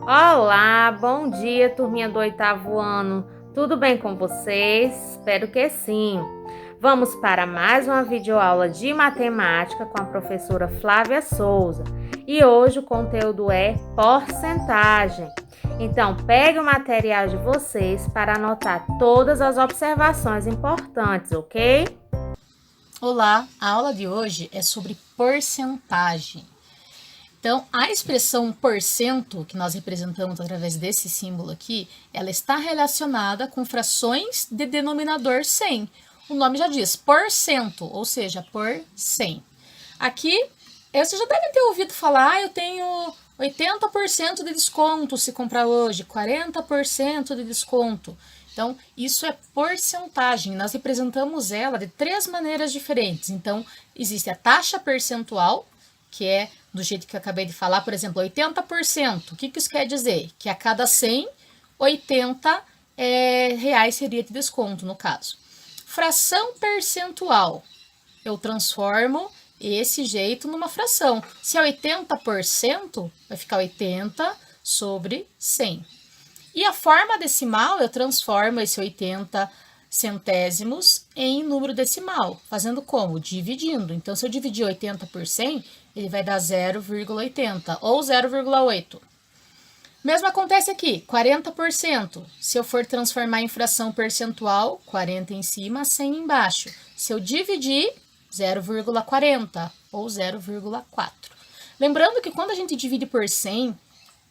Olá, bom dia, turminha do oitavo ano. Tudo bem com vocês? Espero que sim. Vamos para mais uma videoaula de matemática com a professora Flávia Souza. E hoje o conteúdo é porcentagem. Então, pegue o material de vocês para anotar todas as observações importantes, ok? Olá, a aula de hoje é sobre porcentagem. Então, a expressão porcento, que nós representamos através desse símbolo aqui, ela está relacionada com frações de denominador 100. O nome já diz porcento, ou seja, por 100. Aqui, você já deve ter ouvido falar, eu tenho 80% de desconto se comprar hoje, 40% de desconto. Então, isso é porcentagem. Nós representamos ela de três maneiras diferentes. Então, existe a taxa percentual, que é do jeito que eu acabei de falar, por exemplo, 80%. O que isso quer dizer? Que a cada 100, 80 reais seria de desconto, no caso. Fração percentual. Eu transformo esse jeito numa fração. Se é 80%, vai ficar 80 sobre 100. E a forma decimal, eu transformo esse 80 centésimos em número decimal. Fazendo como? Dividindo. Então, se eu dividir 80 por 100, ele vai dar 0,80 ou 0,8. Mesmo acontece aqui, 40%. Se eu for transformar em fração percentual, 40 em cima, 100 embaixo. Se eu dividir, 0,40 ou 0,4. Lembrando que quando a gente divide por 100,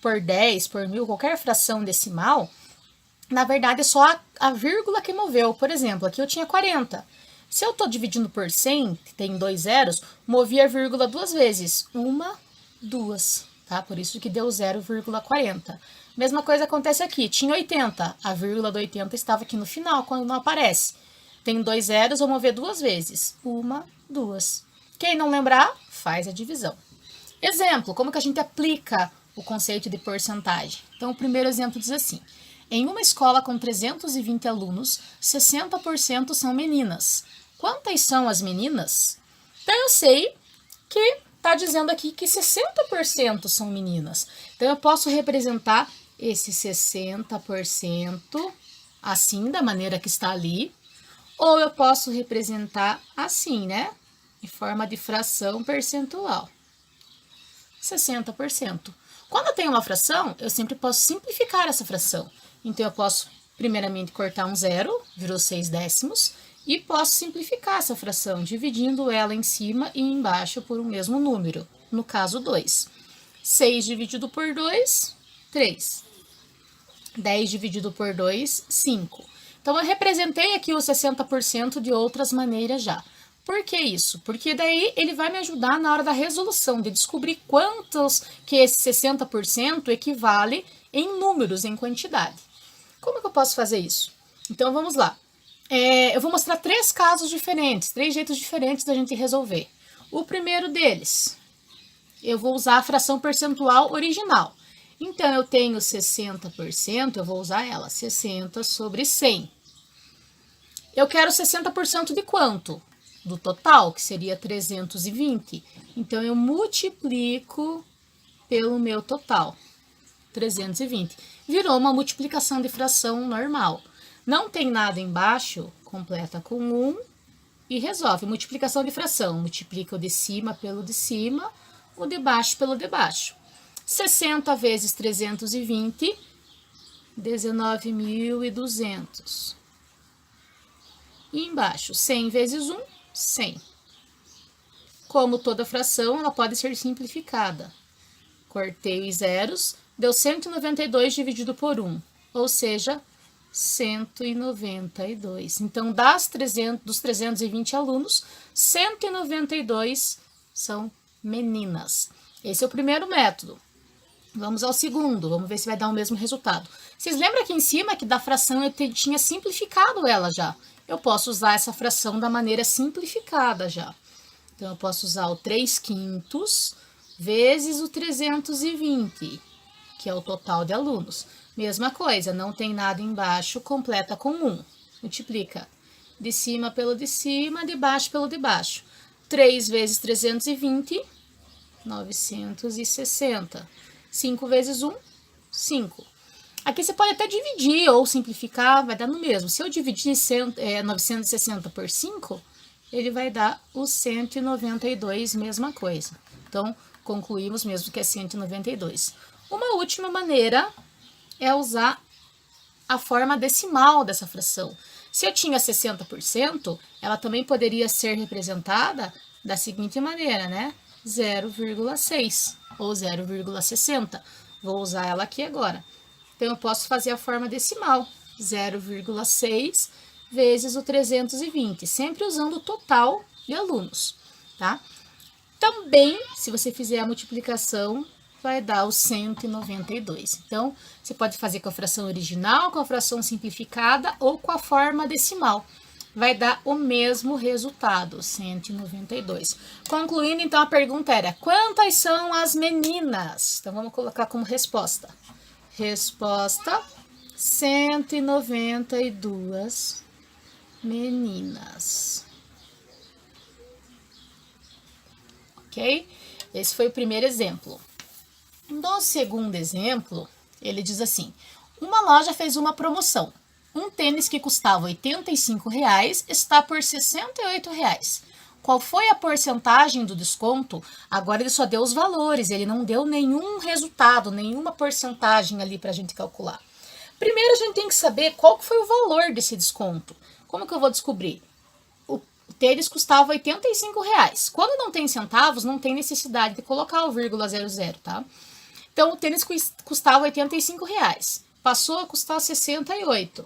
por 10, por 1000, qualquer fração decimal, na verdade é só a vírgula que moveu. Por exemplo, aqui eu tinha 40. Se eu estou dividindo por 100, que tem dois zeros, movi a vírgula duas vezes. Uma, duas, tá? Por isso que deu 0,40. Mesma coisa acontece aqui. Tinha 80. A vírgula do 80 estava aqui no final, quando não aparece. Tem dois zeros, vou mover duas vezes. Uma, duas. Quem não lembrar, faz a divisão. Exemplo, como que a gente aplica o conceito de porcentagem? Então, o primeiro exemplo diz assim: em uma escola com 320 alunos, 60% são meninas. Quantas são as meninas? Então, eu sei que está dizendo aqui que 60% são meninas. Então, eu posso representar esse 60% assim, da maneira que está ali, ou eu posso representar assim, né? Em forma de fração percentual. 60%. Quando eu tenho uma fração, eu sempre posso simplificar essa fração. Então, eu posso, primeiramente, cortar um zero, virou 6 décimos, e posso simplificar essa fração, dividindo ela em cima e embaixo por um mesmo número, no caso 2. 6 dividido por 2, 3. 10 dividido por 2, 5. Então, eu representei aqui o 60% de outras maneiras já. Por que isso? Porque daí ele vai me ajudar na hora da resolução, de descobrir quantos que esse 60% equivale em números, em quantidade. Como que eu posso fazer isso? Então, vamos lá. Eu vou mostrar três casos diferentes, três jeitos diferentes da gente resolver. O primeiro deles, eu vou usar a fração percentual original. Então, eu tenho 60%, eu vou usar ela, 60 sobre 100. Eu quero 60% de quanto? Do total, que seria 320. Então, eu multiplico pelo meu total, 320. Virou uma multiplicação de fração normal. Não tem nada embaixo, completa com 1 e resolve. Multiplicação de fração, multiplica o de cima pelo de cima, o de baixo pelo de baixo. 60 vezes 320, 19.200. E embaixo, 100 vezes 1, 100. Como toda fração, ela pode ser simplificada. Cortei os zeros, deu 192 dividido por 1, ou seja, 192. Então, dos 320 alunos, 192 são meninas. Esse é o primeiro método. Vamos ao segundo, vamos ver se vai dar o mesmo resultado. Vocês lembram aqui em cima que da fração eu tinha simplificado ela já? Eu posso usar essa fração da maneira simplificada já. Então, eu posso usar o 3/5 vezes o 320, que é o total de alunos. Mesma coisa, não tem nada embaixo, completa com 1. Multiplica de cima pelo de cima, de baixo pelo de baixo. 3 vezes 320, 960. 5 vezes 1, 5. Aqui você pode até dividir ou simplificar, vai dar no mesmo. Se eu dividir 960 por 5, ele vai dar o 192, mesma coisa. Então, concluímos mesmo que é 192. Uma última maneira é usar a forma decimal dessa fração. Se eu tinha 60%, ela também poderia ser representada da seguinte maneira, né? 0,6 ou 0,60. Vou usar ela aqui agora. Então, eu posso fazer a forma decimal, 0,6 vezes o 320, sempre usando o total de alunos, tá? Também, se você fizer a multiplicação, vai dar o 192. Então, você pode fazer com a fração original, com a fração simplificada ou com a forma decimal. Vai dar o mesmo resultado, 192. Concluindo, então, a pergunta era: quantas são as meninas? Então, vamos colocar como resposta. Resposta: 192 meninas. Ok? Esse foi o primeiro exemplo. No segundo exemplo, ele diz assim: uma loja fez uma promoção. Um tênis que custava R$ 85 está por R$ 68. Qual foi a porcentagem do desconto? Agora ele só deu os valores, ele não deu nenhum resultado, nenhuma porcentagem ali para a gente calcular. Primeiro a gente tem que saber qual foi o valor desse desconto. Como que eu vou descobrir? O tênis custava R$ 85. Quando não tem centavos, não tem necessidade de colocar o vírgula 00, tá? Então, o tênis custava R$ 85, passou a custar 68.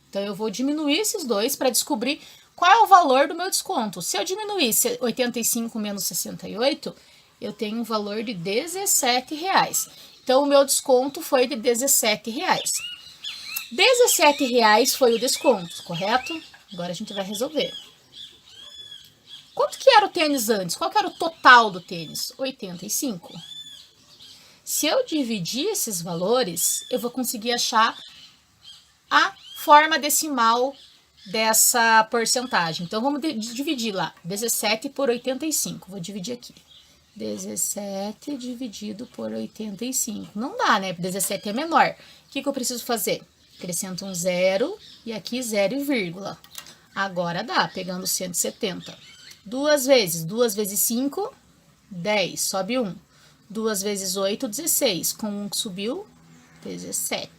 Então, eu vou diminuir esses dois para descobrir qual é o valor do meu desconto. Se eu diminuir 85 menos 68, eu tenho um valor de R$ 17. Então, o meu desconto foi de R$ 17. R$ 17 foi o desconto, correto? Agora a gente vai resolver. Quanto que era o tênis antes? Qual que era o total do tênis? 85. Se eu dividir esses valores, eu vou conseguir achar a forma decimal dessa porcentagem. Então, vamos dividir lá, 17 por 85. Vou dividir aqui. 17 dividido por 85. Não dá, né? 17 é menor. O que eu preciso fazer? Acrescento um zero e aqui 0, agora dá, pegando 170. 2 vezes 5, 10, sobe 1. 2 vezes 8, 16. Com 1 subiu, 17.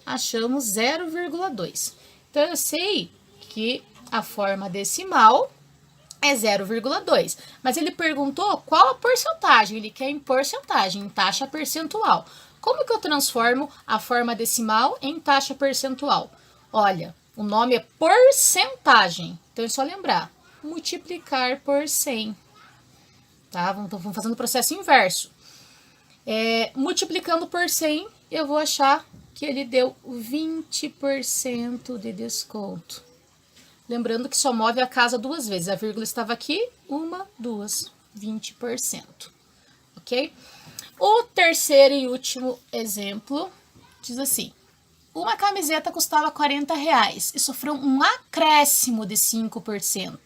Achamos 0,2. Então, eu sei que a forma decimal é 0,2. Mas ele perguntou qual a porcentagem. Ele quer em porcentagem, em taxa percentual. Como que eu transformo a forma decimal em taxa percentual? Olha, o nome é porcentagem. Então, é só lembrar. Multiplicar por 100. Tá? Vamos fazendo o processo inverso. Multiplicando por 100, eu vou achar que ele deu 20% de desconto. Lembrando que só move a casa 2 vezes. A vírgula estava aqui, 1, 2, 20%. Ok? O terceiro e último exemplo diz assim: uma camiseta custava R$ 40 e sofreu um acréscimo de 5%.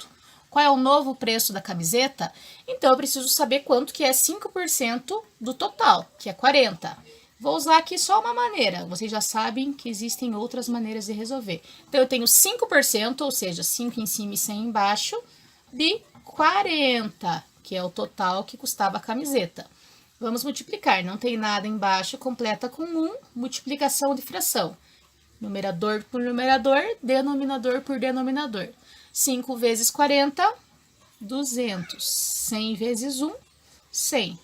Qual é o novo preço da camiseta? Então, eu preciso saber quanto que é 5% do total, que é 40. Vou usar aqui só uma maneira. Vocês já sabem que existem outras maneiras de resolver. Então, eu tenho 5%, ou seja, 5 em cima e 100 embaixo, de 40, que é o total que custava a camiseta. Vamos multiplicar. Não tem nada embaixo, completa com 1, multiplicação de fração. Numerador por numerador, denominador por denominador. 5 vezes 40, 200. 100 vezes 1, 100.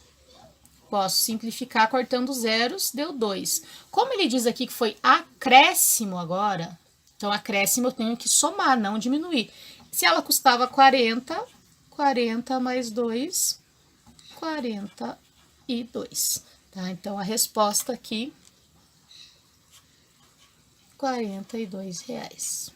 Posso simplificar cortando zeros, deu 2. Como ele diz aqui que foi acréscimo agora, então acréscimo eu tenho que somar, não diminuir. Se ela custava 40, 40 mais 2, 42. Tá? Então, a resposta aqui, R$ 42.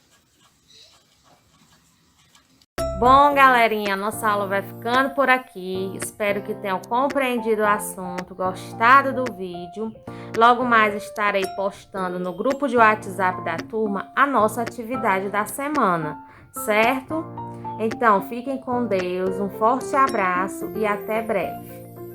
Bom, galerinha, nossa aula vai ficando por aqui. Espero que tenham compreendido o assunto, gostado do vídeo. Logo mais estarei postando no grupo de WhatsApp da turma a nossa atividade da semana, certo? Então, fiquem com Deus, um forte abraço e até breve.